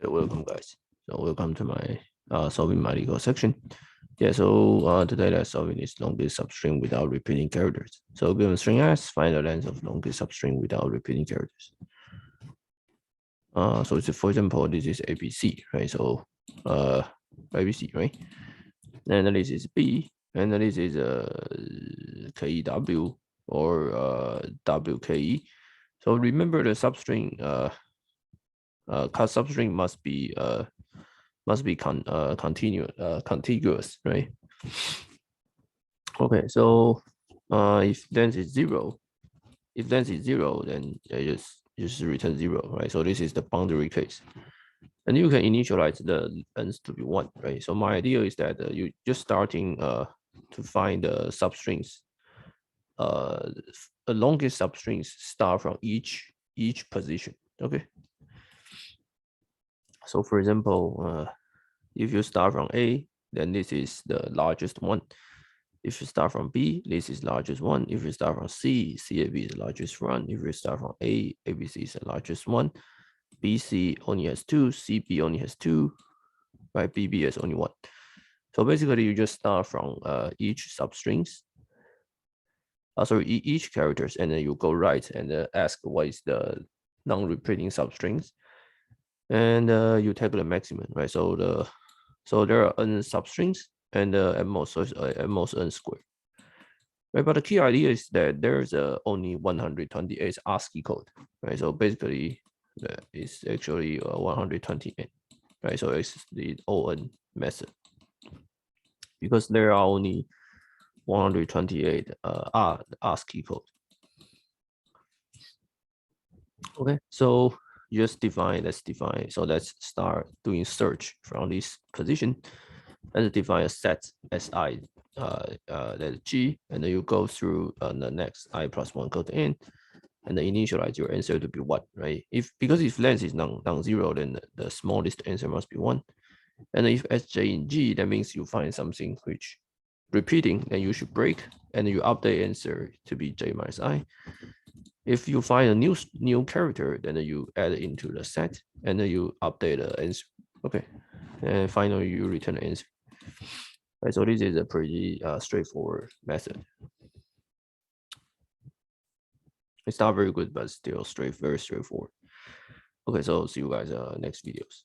Welcome guys. So welcome to my solving my Leetcode section. Yeah, so today let's solving this longest substring without repeating characters. So given string s, find the length of longest substring without repeating characters. So it's, for example, this is ABC, right? So ABC, right? And this is B, and this is KEW or WKE. So remember the substring cut substring must be contiguous, right? Okay, so if length is zero, then just return zero, right? So this is the boundary case, and you can initialize the length to be one, right? So my idea is that you just starting to find the substrings, the longest substrings start from each position. Okay. So for example, if you start from A, then this is the largest one. If you start from B, this is largest one. If you start from C, CAB is the largest one. If you start from A, ABC is the largest one. BC only has two, CB only has two, right? BB has only one. So basically, you just start from each substrings. Sorry, each characters, and then you go right and ask what is the non-repeating substrings, and you take the maximum, right? So there are n substrings, and at most n squared. Right, but the key idea is that there's only 128 ASCII code, right? So basically, it's actually 128, right? So it's the ON method because there are only 128 ASCII code. Okay, so let's define. So let's start doing search from this position. Let's define a set Si that's G, and then you go through the next I plus one code in, and then initialize your answer to be one, right? Because if length is non-zero, then the smallest answer must be one. And if Sj in G, that means you find something which repeating, then you should break, and you update answer to be J minus I. If you find a new character, then you add it into the set, and then you update the answer. Okay, and finally you return the answer. Right, so this is a pretty straightforward method. It's not very good, but still very straightforward. Okay, so see you guys next videos.